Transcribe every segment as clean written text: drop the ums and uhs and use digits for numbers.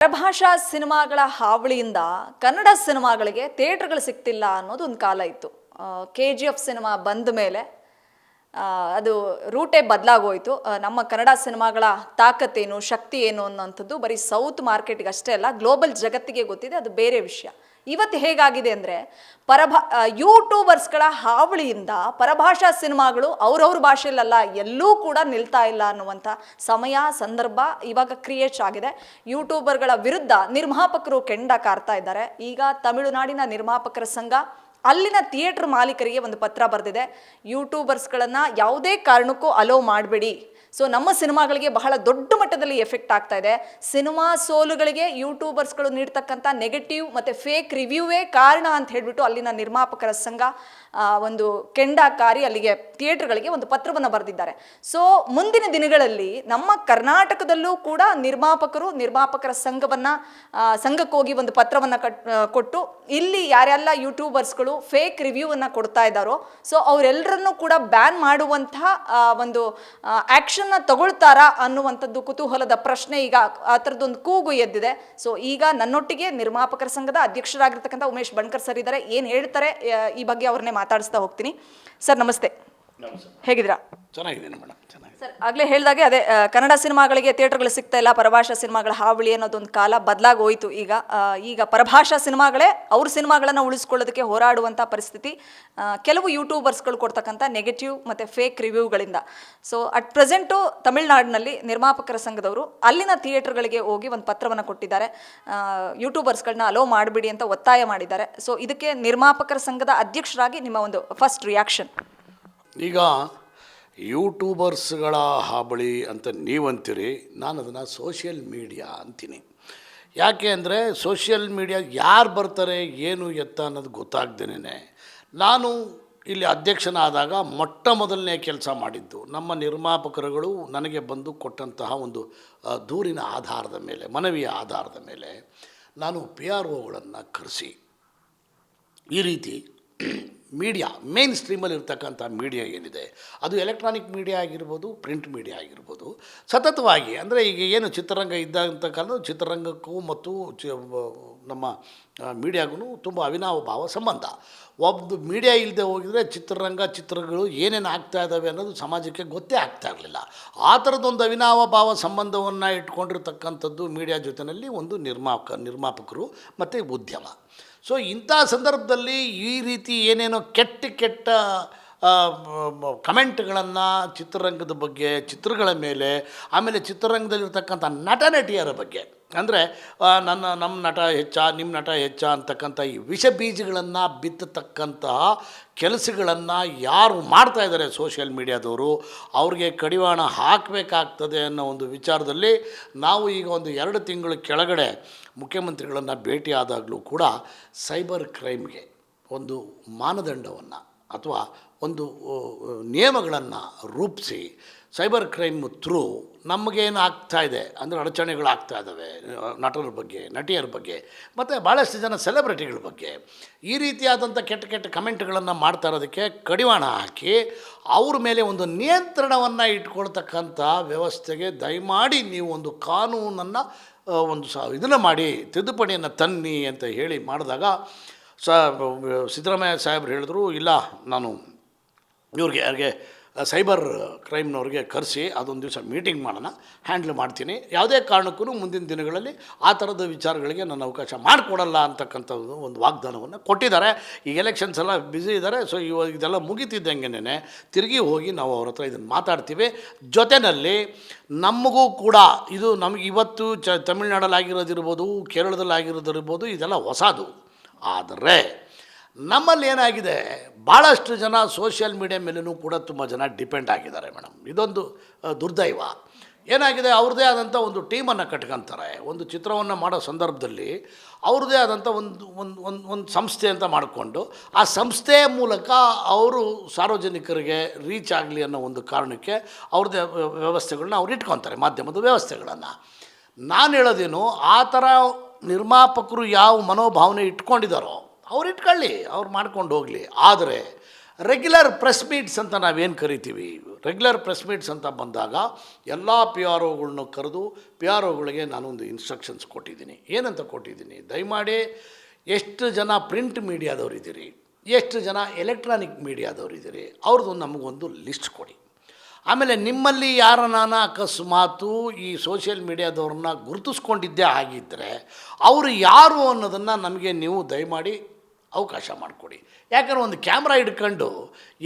ಪ್ರಭಾಷಾ ಸಿನಿಮಾಗಳ ಹಾವಳಿಯಿಂದ ಕನ್ನಡ ಸಿನಿಮಾಗಳಿಗೆ ಥಿಯೇಟರ್ಗಳು ಸಿಗ್ತಿಲ್ಲ ಅನ್ನೋದು ಒಂದು ಕಾಲ ಇತ್ತು. KGF ಸಿನಿಮಾ ಬಂದ ಮೇಲೆ ಅದು ರೂಟೇ ಬದಲಾಗೋಯ್ತು. ನಮ್ಮ ಕನ್ನಡ ಸಿನಿಮಾಗಳ ತಾಕತ್ತೇನು, ಶಕ್ತಿ ಏನು ಅನ್ನೋಂಥದ್ದು ಬರೀ ಸೌತ್ ಮಾರ್ಕೆಟ್ಗೆ ಅಷ್ಟೇ ಅಲ್ಲ, ಗ್ಲೋಬಲ್ ಜಗತ್ತಿಗೆ ಗೊತ್ತಿದೆ. ಅದು ಬೇರೆ ವಿಷಯ. ಇವತ್ತು ಹೇಗಾಗಿದೆ ಅಂದರೆ ಯೂಟ್ಯೂಬರ್ಸ್ಗಳ ಹಾವಳಿಯಿಂದ ಪರಭಾಷಾ ಸಿನಿಮಾಗಳು ಅವ್ರವ್ರ ಭಾಷೆಯಲ್ಲ ಎಲ್ಲೂ ಕೂಡ ನಿಲ್ತಾ ಇಲ್ಲ ಅನ್ನುವಂಥ ಸಮಯ ಸಂದರ್ಭ ಇವಾಗ ಕ್ರಿಯೇಟ್ ಆಗಿದೆ. ಯೂಟ್ಯೂಬರ್ಗಳ ವಿರುದ್ಧ ನಿರ್ಮಾಪಕರು ಕೆಂಡ ಕಾರ್ತಾ ಇದ್ದಾರೆ. ಈಗ ತಮಿಳುನಾಡಿನ ನಿರ್ಮಾಪಕರ ಸಂಘ ಅಲ್ಲಿನ ಥಿಯೇಟರ್ ಮಾಲೀಕರಿಗೆ ಒಂದು ಪತ್ರ ಬರೆದಿದೆ. ಯೂಟ್ಯೂಬರ್ಸ್ಗಳನ್ನು ಯಾವುದೇ ಕಾರಣಕ್ಕೂ ಅಲೋ ಮಾಡಬೇಡಿ. ಸೊ ನಮ್ಮ ಸಿನಿಮಾಗಳಿಗೆ ಬಹಳ ದೊಡ್ಡ ಮಟ್ಟದಲ್ಲಿ ಎಫೆಕ್ಟ್ ಆಗ್ತಾ ಇದೆ. ಸಿನಿಮಾ ಸೋಲುಗಳಿಗೆ ಯೂಟ್ಯೂಬರ್ಸ್ಗಳು ನೀಡ್ತಕ್ಕಂಥ ನೆಗೆಟಿವ್ ಮತ್ತು ಫೇಕ್ ರಿವ್ಯೂವೇ ಕಾರಣ ಅಂತ ಹೇಳಿಬಿಟ್ಟು ಅಲ್ಲಿನ ನಿರ್ಮಾಪಕರ ಸಂಘ ಒಂದು ಕೆಂಡಕಾರಿ ಅಲ್ಲಿಗೆ ಥಿಯೇಟರ್ಗಳಿಗೆ ಒಂದು ಪತ್ರವನ್ನು ಬರೆದಿದ್ದಾರೆ. ಸೊ ಮುಂದಿನ ದಿನಗಳಲ್ಲಿ ನಮ್ಮ ಕರ್ನಾಟಕದಲ್ಲೂ ಕೂಡ ನಿರ್ಮಾಪಕರ ಸಂಘಕ್ಕೆ ಹೋಗಿ ಒಂದು ಪತ್ರವನ್ನು ಕೊಟ್ಟು ಇಲ್ಲಿ ಯಾರೆಲ್ಲ ಯೂಟ್ಯೂಬರ್ಸ್ಗಳು ಫೇಕ್ ರಿವ್ಯೂವನ್ನು ಕೊಡ್ತಾ ಇದ್ದಾರೋ ಸೊ ಅವರೆಲ್ಲರನ್ನೂ ಕೂಡ ಬ್ಯಾನ್ ಮಾಡುವಂತಹ ಒಂದು ಆ್ಯಕ್ಷನ್ನ ತಗೊಳ್ತಾರಾ ಅನ್ನುವಂಥದ್ದು ಕುತೂಹಲದ ಪ್ರಶ್ನೆ. ಈಗ ಆ ಥರದ್ದೊಂದು ಕೂಗು ಎದ್ದಿದೆ. ಸೊ ಈಗ ನನ್ನೊಟ್ಟಿಗೆ ನಿರ್ಮಾಪಕರ ಸಂಘದ ಅಧ್ಯಕ್ಷರಾಗಿರ್ತಕ್ಕಂಥ ಉಮೇಶ್ ಬಣ್ಕರ್ ಸರ್ ಇದ್ದಾರೆ. ಏನು ಹೇಳ್ತಾರೆ ಈ ಬಗ್ಗೆ ಅವ್ರನ್ನೇ ಮಾತಾಡಿಸ್ತಾ ಹೋಗ್ತೀನಿ. ಸರ್ ನಮಸ್ತೆ, ಹೇಗಿದ್ದೀರಾ? ಚೆನ್ನಾಗಿದ್ದೀನಿ ಮೇಡಮ್, ಚೆನ್ನಾಗಿ. ಸರ್ ಆಗಲೇ ಹೇಳಿದಾಗೆ ಅದೇ ಕನ್ನಡ ಸಿನಿಮಾಗಳಿಗೆ ಥಿಯೇಟರ್ಗಳು ಸಿಗ್ತಾ ಇಲ್ಲ, ಪರಭಾಷಾ ಸಿನಿಮಾಗಳ ಹಾವಳಿ ಅನ್ನೋದೊಂದು ಕಾಲ ಬದಲಾಗಿ ಹೋಯಿತು. ಈಗ ಪರಭಾಷಾ ಸಿನಿಮಾಗಳೇ ಅವ್ರ ಸಿನಿಮಾಗಳನ್ನು ಉಳಿಸ್ಕೊಳ್ಳೋದಕ್ಕೆ ಹೋರಾಡುವಂಥ ಪರಿಸ್ಥಿತಿ ಕೆಲವು ಯೂಟ್ಯೂಬರ್ಸ್ಗಳು ಕೊಡ್ತಕ್ಕಂಥ ನೆಗೆಟಿವ್ ಮತ್ತು ಫೇಕ್ ರಿವ್ಯೂಗಳಿಂದ. ಸೊ ಅಟ್ ಪ್ರೆಸೆಂಟು ತಮಿಳುನಾಡಿನಲ್ಲಿ ನಿರ್ಮಾಪಕರ ಸಂಘದವರು ಅಲ್ಲಿನ ಥಿಯೇಟರ್ಗಳಿಗೆ ಹೋಗಿ ಒಂದು ಪತ್ರವನ್ನು ಕೊಟ್ಟಿದ್ದಾರೆ. ಯೂಟ್ಯೂಬರ್ಸ್ಗಳನ್ನ ಅಲೋ ಮಾಡಿಬಿಡಿ ಅಂತ ಒತ್ತಾಯ ಮಾಡಿದ್ದಾರೆ. ಸೊ ಇದಕ್ಕೆ ನಿರ್ಮಾಪಕರ ಸಂಘದ ಅಧ್ಯಕ್ಷರಾಗಿ ನಿಮ್ಮ ಒಂದು ಫಸ್ಟ್ ರಿಯಾಕ್ಷನ್? ಈಗ ಯೂಟ್ಯೂಬರ್ಸ್ಗಳ ಹಾವಳಿ ಅಂತ ನೀವಂತೀರಿ, ನಾನು ಅದನ್ನು ಸೋಷಿಯಲ್ ಮೀಡಿಯಾ ಅಂತೀನಿ. ಯಾಕೆ ಅಂದರೆ ಸೋಷಿಯಲ್ ಮೀಡಿಯಾ ಯಾರು ಬರ್ತಾರೆ ಏನು ಎತ್ತ ಅನ್ನೋದು ಗೊತ್ತಾಗ್ದೇನೆ ನಾನು ಇಲ್ಲಿ ಅಧ್ಯಕ್ಷನಾದಾಗ ಮೊಟ್ಟ ಮೊದಲನೇ ಕೆಲಸ ಮಾಡಿದ್ದು ನಮ್ಮ ನಿರ್ಮಾಪಕರುಗಳು ನನಗೆ ಬಂದು ಕೊಟ್ಟಂತಹ ಒಂದು ದೂರಿನ ಆಧಾರದ ಮೇಲೆ, ಮನವಿಯ ಆಧಾರದ ಮೇಲೆ ನಾನು PROಗಳನ್ನು ಕರೆಸಿ ಈ ರೀತಿ ಮೀಡಿಯಾ ಮೇನ್ ಸ್ಟ್ರೀಮಲ್ಲಿ ಇರ್ತಕ್ಕಂಥ ಮೀಡಿಯಾ ಏನಿದೆ ಅದು ಎಲೆಕ್ಟ್ರಾನಿಕ್ ಮೀಡಿಯಾ ಆಗಿರ್ಬೋದು, ಪ್ರಿಂಟ್ ಮೀಡಿಯಾ ಆಗಿರ್ಬೋದು, ಸತತವಾಗಿ ಅಂದರೆ ಈಗ ಏನು ಚಿತ್ರರಂಗ ಇದ್ದಂಥ ಕಾಲ ಚಿತ್ರರಂಗಕ್ಕೂ ಮತ್ತು ನಮ್ಮ ಮೀಡಿಯಾಗೂ ತುಂಬ ಅವಿನಾಭಾವ ಸಂಬಂಧ. ಒಬ್ಬದು ಮೀಡಿಯಾ ಇಲ್ಲದೆ ಹೋಗಿದರೆ ಚಿತ್ರಗಳು ಏನೇನು ಆಗ್ತಾ ಇದ್ದಾವೆ ಅನ್ನೋದು ಸಮಾಜಕ್ಕೆ ಗೊತ್ತೇ ಆಗ್ತಾ ಇರಲಿಲ್ಲ. ಆ ಥರದ್ದೊಂದು ಅವಿನಾಭಾವ ಸಂಬಂಧವನ್ನು ಇಟ್ಕೊಂಡಿರ್ತಕ್ಕಂಥದ್ದು ಮೀಡಿಯಾ ಜೊತೆಯಲ್ಲಿ ಒಂದು ನಿರ್ಮಾಪಕರು ಮತ್ತು ಉದ್ಯಮ. ಸೊ ಇಂಥ ಸಂದರ್ಭದಲ್ಲಿ ಈ ರೀತಿ ಏನೇನೋ ಕೆಟ್ಟ ಕಮೆಂಟ್ಗಳನ್ನು ಚಿತ್ರರಂಗದ ಬಗ್ಗೆ, ಚಿತ್ರಗಳ ಮೇಲೆ, ಆಮೇಲೆ ಚಿತ್ರರಂಗದಲ್ಲಿರ್ತಕ್ಕಂಥ ನಟಿಯರ ಬಗ್ಗೆ, ಅಂದರೆ ನಮ್ಮ ನಟ ಹೆಚ್ಚ, ನಿಮ್ಮ ನಟ ಹೆಚ್ಚ ಅಂತಕ್ಕಂಥ ಈ ವಿಷ ಬೀಜಗಳನ್ನು ಬಿತ್ತತಕ್ಕಂತಹ ಕೆಲಸಗಳನ್ನು ಯಾರು ಮಾಡ್ತಾಯಿದ್ದಾರೆ ಸೋಷಿಯಲ್ ಮೀಡಿಯಾದವರು, ಅವ್ರಿಗೆ ಕಡಿವಾಣ ಹಾಕಬೇಕಾಗ್ತದೆ ಅನ್ನೋ ಒಂದು ವಿಚಾರದಲ್ಲಿ ನಾವು ಈಗ ಒಂದು 2 ತಿಂಗಳ ಕೆಳಗಡೆ ಮುಖ್ಯಮಂತ್ರಿಗಳನ್ನು ಭೇಟಿಯಾದಾಗಲೂ ಕೂಡ ಸೈಬರ್ ಕ್ರೈಮ್ಗೆ ಒಂದು ಮಾನದಂಡವನ್ನು ಅಥವಾ ಒಂದು ನಿಯಮಗಳನ್ನು ರೂಪಿಸಿ ಸೈಬರ್ ಕ್ರೈಮ್ ಥ್ರೂ ನಮಗೇನು ಆಗ್ತಾಯಿದೆ ಅಂದರೆ ಅಡಚಣೆಗಳಾಗ್ತಾ ಇದ್ದಾವೆ ನಟರ ಬಗ್ಗೆ, ನಟಿಯರ ಬಗ್ಗೆ, ಮತ್ತು ಭಾಳಷ್ಟು ಜನ ಸೆಲೆಬ್ರಿಟಿಗಳ ಬಗ್ಗೆ ಈ ರೀತಿಯಾದಂಥ ಕೆಟ್ಟ ಕಮೆಂಟ್ಗಳನ್ನು ಮಾಡ್ತಾ ಇರೋದಕ್ಕೆ ಕಡಿವಾಣ ಹಾಕಿ ಅವ್ರ ಮೇಲೆ ಒಂದು ನಿಯಂತ್ರಣವನ್ನು ಇಟ್ಕೊಳ್ತಕ್ಕಂಥ ವ್ಯವಸ್ಥೆಗೆ ದಯಮಾಡಿ ನೀವು ಒಂದು ಕಾನೂನನ್ನು ಇದನ್ನು ಮಾಡಿ ತಿದ್ದುಪಡಿಯನ್ನು ತನ್ನಿ ಅಂತ ಹೇಳಿ ಮಾಡಿದಾಗ ಸಿದ್ದರಾಮಯ್ಯ ಸಾಹೇಬ್ರು ಹೇಳಿದ್ರು, ಇಲ್ಲ ನಾನು ಯಾರಿಗೆ ಸೈಬರ್ ಕ್ರೈಮ್ನವ್ರಿಗೆ ಕರೆಸಿ ಅದೊಂದು ದಿವಸ ಮೀಟಿಂಗ್ ಮಾಡೋಣ, ಹ್ಯಾಂಡ್ಲ್ ಮಾಡ್ತೀನಿ, ಯಾವುದೇ ಕಾರಣಕ್ಕೂ ಮುಂದಿನ ದಿನಗಳಲ್ಲಿ ಆ ಥರದ ವಿಚಾರಗಳಿಗೆ ನನ್ನ ಅವಕಾಶ ಮಾಡಿಕೊಡಲ್ಲ ಅಂತಕ್ಕಂಥದ್ದು ಒಂದು ವಾಗ್ದಾನವನ್ನು ಕೊಟ್ಟಿದ್ದಾರೆ. ಈಗ ಎಲೆಕ್ಷನ್ಸ್ ಎಲ್ಲ ಬ್ಯುಸಿ ಇದ್ದಾರೆ. ಸೊ ಇವಾಗ ಇದೆಲ್ಲ ಮುಗಿತಿದ್ದಂಗೆನೇ ತಿರುಗಿ ಹೋಗಿ ನಾವು ಅವ್ರ ಹತ್ರ ಇದನ್ನು ಮಾತಾಡ್ತೀವಿ. ಜೊತೆಯಲ್ಲಿ ನಮಗೂ ಕೂಡ ಇದು ನಮಗೆ ಇವತ್ತು ತಮಿಳ್ನಾಡಲ್ಲಿ ಆಗಿರೋದಿರ್ಬೋದು, ಕೇರಳದಲ್ಲಿ ಆಗಿರೋದಿರ್ಬೋದು, ಇದೆಲ್ಲ ಹೊಸದು. ಆದರೆ ನಮ್ಮಲ್ಲಿ ಏನಾಗಿದೆ, ಭಾಳಷ್ಟು ಜನ ಸೋಷಿಯಲ್ ಮೀಡಿಯಾ ಮೇಲೂ ಕೂಡ ತುಂಬ ಜನ ಡಿಪೆಂಡ್ ಆಗಿದ್ದಾರೆ ಮೇಡಮ್. ಇದೊಂದು ದುರ್ದೈವ. ಏನಾಗಿದೆ, ಅವ್ರದ್ದೇ ಆದಂಥ ಒಂದು ಟೀಮನ್ನು ಕಟ್ಕೊತಾರೆ. ಒಂದು ಚಿತ್ರವನ್ನು ಮಾಡೋ ಸಂದರ್ಭದಲ್ಲಿ ಅವ್ರದ್ದೇ ಆದಂಥ ಒಂದು ಸಂಸ್ಥೆ ಅಂತ ಮಾಡಿಕೊಂಡು ಆ ಸಂಸ್ಥೆಯ ಮೂಲಕ ಅವರು ಸಾರ್ವಜನಿಕರಿಗೆ ರೀಚ್ ಆಗಲಿ ಅನ್ನೋ ಒಂದು ಕಾರಣಕ್ಕೆ ಅವ್ರದ್ದೇ ವ್ಯವಸ್ಥೆಗಳನ್ನ ಅವ್ರು ಇಟ್ಕೊತಾರೆ, ಮಾಧ್ಯಮದ ವ್ಯವಸ್ಥೆಗಳನ್ನು. ನಾನು ಹೇಳೋದೇನು, ಆ ಥರ ನಿರ್ಮಾಪಕರು ಯಾವ ಮನೋಭಾವನೆ ಇಟ್ಕೊಂಡಿದ್ದಾರೋ ಅವ್ರು ಇಟ್ಕೊಳ್ಳಿ, ಅವ್ರು ಮಾಡ್ಕೊಂಡು ಹೋಗಲಿ. ಆದರೆ ರೆಗ್ಯುಲರ್ ಪ್ರೆಸ್ ಮೀಟ್ಸ್ ಅಂತ ನಾವೇನು ಕರಿತೀವಿ, ರೆಗ್ಯುಲರ್ ಪ್ರೆಸ್ ಮೀಟ್ಸ್ ಅಂತ ಬಂದಾಗ ಎಲ್ಲ ಪಿ ಆರ್ ಒಗಳ್ನ ಕರೆದು ಪಿ ಆರ್ ಒಗಳಿಗೆ ನಾನೊಂದು ಇನ್ಸ್ಟ್ರಕ್ಷನ್ಸ್ ಕೊಟ್ಟಿದ್ದೀನಿ. ಏನಂತ ಕೊಟ್ಟಿದ್ದೀನಿ, ದಯಮಾಡಿ ಎಷ್ಟು ಜನ ಪ್ರಿಂಟ್ ಮೀಡಿಯಾದವರಿದ್ದೀರಿ, ಎಷ್ಟು ಜನ ಎಲೆಕ್ಟ್ರಾನಿಕ್ ಮೀಡಿಯಾದವರಿದ್ದೀರಿ, ಅವ್ರದ್ದು ನಮಗೊಂದು ಲಿಸ್ಟ್ ಕೊಡಿ. ಆಮೇಲೆ ನಿಮ್ಮಲ್ಲಿ ಯಾರನ್ನ ಅಕಸ್ಮಾತು ಈ ಸೋಷಿಯಲ್ ಮೀಡಿಯಾದವ್ರನ್ನ ಗುರುತಿಸ್ಕೊಂಡಿದ್ದೇ ಆಗಿದ್ದರೆ ಅವರು ಯಾರು ಅನ್ನೋದನ್ನು ನಮಗೆ ನೀವು ದಯಮಾಡಿ ಅವಕಾಶ ಮಾಡಿಕೊಡಿ. ಯಾಕಂದ್ರೆ ಒಂದು ಕ್ಯಾಮ್ರಾ ಹಿಡ್ಕೊಂಡು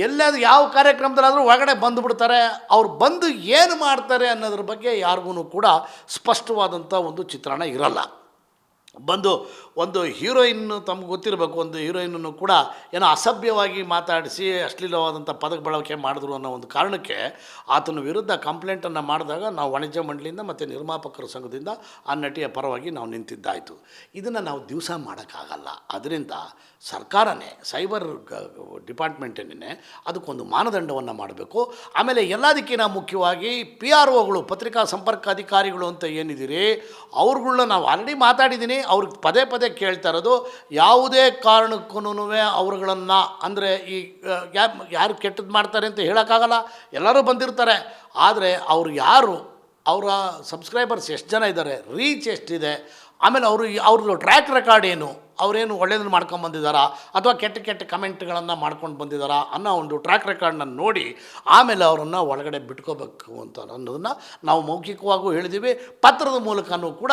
ಎಲ್ಲದು ಯಾವ ಕಾರ್ಯಕ್ರಮದಲ್ಲಾದರೂ ಒಳಗಡೆ ಬಂದುಬಿಡ್ತಾರೆ. ಅವ್ರು ಬಂದು ಏನು ಮಾಡ್ತಾರೆ ಅನ್ನೋದ್ರ ಬಗ್ಗೆ ಯಾರಿಗೂ ಕೂಡ ಸ್ಪಷ್ಟವಾದಂಥ ಒಂದು ಚಿತ್ರಣ ಇರಲ್ಲ. ಬಂದು ಒಂದು ಹೀರೋಯಿನ್ ತಮ್ಗೆ ಗೊತ್ತಿರಬೇಕು, ಒಂದು ಹೀರೋಯಿನನ್ನು ಕೂಡ ಏನೋ ಅಸಭ್ಯವಾಗಿ ಮಾತಾಡಿಸಿ ಅಶ್ಲೀಲವಾದಂಥ ಪದ ಬಳಕೆ ಮಾಡಿದ್ರು ಅನ್ನೋ ಒಂದು ಕಾರಣಕ್ಕೆ ಆತನ ವಿರುದ್ಧ ಕಂಪ್ಲೇಂಟನ್ನು ಮಾಡಿದಾಗ ನಾವು ವಾಣಿಜ್ಯ ಮಂಡಳಿಯಿಂದ ಮತ್ತು ನಿರ್ಮಾಪಕರ ಸಂಘದಿಂದ ಆ ನಟಿಯ ಪರವಾಗಿ ನಾವು ನಿಂತಿದ್ದಾಯಿತು. ಇದನ್ನು ನಾವು ದಿವಸ ಮಾಡೋಕ್ಕಾಗಲ್ಲ. ಅದರಿಂದ ಸರ್ಕಾರನೇ, ಸೈಬರ್ ಡಿಪಾರ್ಟ್ಮೆಂಟೇನೇ ಅದಕ್ಕೊಂದು ಮಾನದಂಡವನ್ನು ಮಾಡಬೇಕು. ಆಮೇಲೆ ಎಲ್ಲದಕ್ಕಿಂತ ಮುಖ್ಯವಾಗಿ ಪಿ ಆರ್ ಒಗಳು, ಪತ್ರಿಕಾ ಸಂಪರ್ಕ ಅಧಿಕಾರಿಗಳು ಅಂತ ಏನಿದ್ದೀರಿ, ಅವ್ರುಗಳನ್ನ ನಾವು ಆಲ್ರೆಡಿ ಮಾತಾಡಿದ್ದೀನಿ. ಅವ್ರಿಗೆ ಪದೇ ಪದೇ ಕೇಳ್ತಾ ಇರೋದು, ಯಾವುದೇ ಕಾರಣಕ್ಕೂ ಅವ್ರುಗಳನ್ನು ಅಂದರೆ ಈ ಯಾರು ಕೆಟ್ಟದ್ದು ಮಾಡ್ತಾರೆ ಅಂತ ಹೇಳೋಕ್ಕಾಗಲ್ಲ, ಎಲ್ಲರೂ ಬಂದಿರ್ತಾರೆ. ಆದರೆ ಅವರು ಯಾರು, ಅವರ ಸಬ್ಸ್ಕ್ರೈಬರ್ಸ್ ಎಷ್ಟು ಜನ ಇದ್ದಾರೆ, ರೀಚ್ ಎಷ್ಟಿದೆ, ಆಮೇಲೆ ಅವ್ರದ್ದು ಟ್ರ್ಯಾಕ್ ರೆಕಾರ್ಡ್ ಏನು, ಅವರೇನು ಒಳ್ಳೆಯದನ್ನು ಮಾಡ್ಕೊಂಡು ಬಂದಿದ್ದಾರಾ ಅಥವಾ ಕೆಟ್ಟ ಕೆಟ್ಟ ಕಮೆಂಟ್ಗಳನ್ನು ಮಾಡ್ಕೊಂಡು ಬಂದಿದ್ದಾರಾ ಅನ್ನೋ ಒಂದು ಟ್ರ್ಯಾಕ್ ರೆಕಾರ್ಡನ್ನ ನೋಡಿ ಆಮೇಲೆ ಅವರನ್ನು ಒಳಗಡೆ ಬಿಟ್ಕೋಬೇಕು ಅಂತ ಅನ್ನೋದನ್ನು ನಾವು ಮೌಖಿಕವಾಗೂ ಹೇಳಿದ್ದೀವಿ. ಪತ್ರದ ಮೂಲಕನೂ ಕೂಡ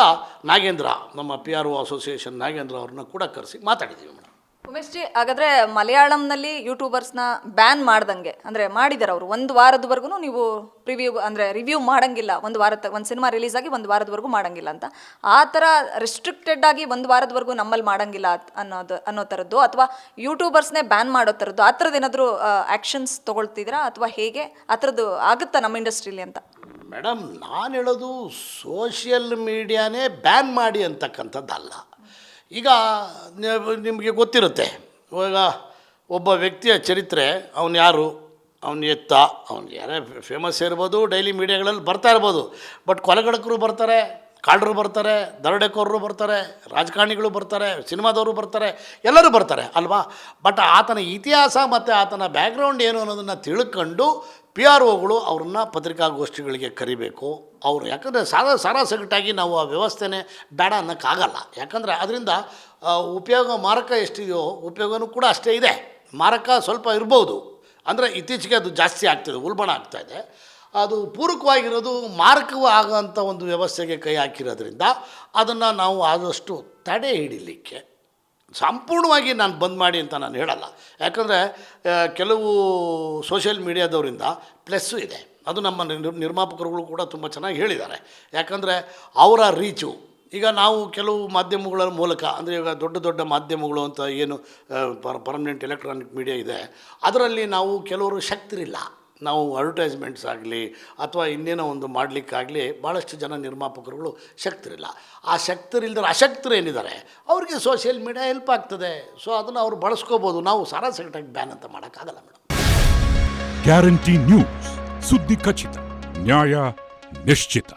ನಾಗೇಂದ್ರ, ನಮ್ಮ P R O association Nagendra ಅವ್ರನ್ನ ಕೂಡ ಕರೆಸಿ ಮಾತಾಡಿದ್ದೀವಿ ಮೇಡಮ್. ಉಮೇಶ್ ಜಿ, ಹಾಗಾದರೆ ಮಲಯಾಳಂನಲ್ಲಿ ಯೂಟ್ಯೂಬರ್ಸ್ನ ಬ್ಯಾನ್ ಮಾಡ್ದಂಗೆ, ಅಂದರೆ ಮಾಡಿದ್ದಾರೆ ಅವರು, ಒಂದು ವಾರದವರೆಗೂ ನೀವು ರಿವ್ಯೂ ಮಾಡಂಗಿಲ್ಲ, ಒಂದು ಸಿನಿಮಾ ರಿಲೀಸ್ ಆಗಿ ಒಂದು ವಾರದವರೆಗೂ ಮಾಡಂಗಿಲ್ಲ ಅಂತ, ಆ ಥರ ರೆಸ್ಟ್ರಿಕ್ಟೆಡ್ ಆಗಿ ಒಂದು ವಾರದವರೆಗೂ ನಮ್ಮಲ್ಲಿ ಮಾಡಂಗಿಲ್ಲ ಅನ್ನೋ ಥರದ್ದು, ಅಥವಾ ಯೂಟ್ಯೂಬರ್ಸ್ನೇ ಬ್ಯಾನ್ ಮಾಡೋ ಥರದ್ದು, ಆ ಥರದ್ದು ಏನಾದರೂ ಆ್ಯಕ್ಷನ್ಸ್ ತೊಗೊಳ್ತಿದ್ದೀರಾ ಅಥವಾ ಹೇಗೆ, ಆ ಥರದ್ದು ಆಗುತ್ತಾ ನಮ್ಮ ಇಂಡಸ್ಟ್ರೀಲಿ ಅಂತ? ಮೇಡಮ್, ನಾನು ಹೇಳೋದು ಸೋಷಿಯಲ್ ಮೀಡಿಯಾನೇ ಬ್ಯಾನ್ ಮಾಡಿ ಅಂತಕ್ಕಂಥದ್ದಲ್ಲ. ಈಗ ನಿಮಗೆ ಗೊತ್ತಿರುತ್ತೆ, ಇವಾಗ ಒಬ್ಬ ವ್ಯಕ್ತಿಯ ಚರಿತ್ರೆ, ಅವನು ಯಾರು, ಅವನು ಎತ್ತ, ಅವ್ನು ಯಾರೇ ಫೇಮಸ್ ಇರ್ಬೋದು, ಡೈಲಿ ಮೀಡಿಯಾಗಳಲ್ಲಿ ಬರ್ತಾ ಇರ್ಬೋದು, ಬಟ್ ಕೊಲೆಗಡಕರು ಬರ್ತಾರೆ, ಕಾಳರು ಬರ್ತಾರೆ, ದರೋಡೆಕೋರರು ಬರ್ತಾರೆ, ರಾಜಕಾರಣಿಗಳು ಬರ್ತಾರೆ, ಸಿನಿಮಾದವರು ಬರ್ತಾರೆ, ಎಲ್ಲರೂ ಬರ್ತಾರೆ ಅಲ್ವಾ. ಬಟ್ ಆತನ ಇತಿಹಾಸ ಮತ್ತು ಆತನ ಬ್ಯಾಕ್ಗ್ರೌಂಡ್ ಏನು ಅನ್ನೋದನ್ನು ತಿಳ್ಕೊಂಡು ಪಿ ಆರ್ ಒಗಳು ಅವ್ರನ್ನ ಪತ್ರಿಕಾಗೋಷ್ಠಿಗಳಿಗೆ ಕರಿಬೇಕು. ಅವರು ಯಾಕಂದರೆ ಸಾರಾಸಗಟಾಗಿ ನಾವು ಆ ವ್ಯವಸ್ಥೆನೇ ಬೇಡ ಅನ್ನೋಕ್ಕಾಗಲ್ಲ. ಯಾಕಂದರೆ ಅದರಿಂದ ಉಪಯೋಗ, ಮಾರಕ ಎಷ್ಟಿದೆಯೋ ಉಪಯೋಗನೂ ಕೂಡ ಅಷ್ಟೇ ಇದೆ. ಮಾರಕ ಸ್ವಲ್ಪ ಇರ್ಬೋದು, ಅಂದರೆ ಇತ್ತೀಚೆಗೆ ಅದು ಜಾಸ್ತಿ ಆಗ್ತಿದೆ, ಉಲ್ಬಣ ಆಗ್ತಾಯಿದೆ. ಅದು ಪೂರಕವಾಗಿರೋದು ಮಾರಕವೂ ಆಗೋಂಥ ಒಂದು ವ್ಯವಸ್ಥೆಗೆ ಕೈ ಹಾಕಿರೋದ್ರಿಂದ ಅದನ್ನು ನಾವು ಆದಷ್ಟು ತಡೆ ಹಿಡಿಲಿಕ್ಕೆ, ಸಂಪೂರ್ಣವಾಗಿ ನಾನು ಬಂದ್ ಮಾಡಿ ಅಂತ ನಾನು ಹೇಳಲ್ಲ. ಯಾಕಂದರೆ ಕೆಲವು ಸೋಷಿಯಲ್ ಮೀಡಿಯಾದವರಿಂದ ಪ್ಲಸ್ಸು ಇದೆ, ಅದು ನಮ್ಮ ನಿರ್ಮಾಪಕರುಗಳು ಕೂಡ ತುಂಬ ಚೆನ್ನಾಗಿ ಹೇಳಿದ್ದಾರೆ. ಯಾಕಂದರೆ ಅವರ ರೀಚು, ಈಗ ನಾವು ಕೆಲವು ಮಾಧ್ಯಮಗಳ ಮೂಲಕ, ಅಂದರೆ ಈಗ ದೊಡ್ಡ ದೊಡ್ಡ ಮಾಧ್ಯಮಗಳು ಅಂತ ಏನು ಪರ್ಮನೆಂಟ್ ಎಲೆಕ್ಟ್ರಾನಿಕ್ ಮೀಡಿಯಾ ಇದೆ, ಅದರಲ್ಲಿ ನಾವು ಕೆಲವರು ಶಕ್ತಿರಿಲ್ಲ, ನಾವು ಅಡ್ವರ್ಟೈಸ್ಮೆಂಟ್ಸ್ ಆಗಲಿ ಅಥವಾ ಇನ್ನೇನೋ ಒಂದು ಮಾಡಲಿಕ್ಕಾಗಲಿ ಭಾಳಷ್ಟು ಜನ ನಿರ್ಮಾಪಕರುಗಳು ಶಕ್ತರಿಲ್ಲ. ಆ ಶಕ್ತರಿಲ್ಲದ್ರೆ ಅಶಕ್ತರು ಏನಿದ್ದಾರೆ ಅವ್ರಿಗೆ ಸೋಷಿಯಲ್ ಮೀಡಿಯಾ ಹೆಲ್ಪ್ ಆಗ್ತದೆ. ಸೊ ಅದನ್ನು ಅವ್ರು ಬಳಸ್ಕೋಬೋದು. ನಾವು ಸಾರಾಸಗಟಾಗಿ ಬ್ಯಾನ್ ಅಂತ ಮಾಡೋಕ್ಕಾಗಲ್ಲ ಮೇಡಮ್. ಗ್ಯಾರಂಟಿ ನ್ಯೂಸ್, ಸುದ್ದಿ ಖಚಿತ, ನ್ಯಾಯ ನಿಶ್ಚಿತ.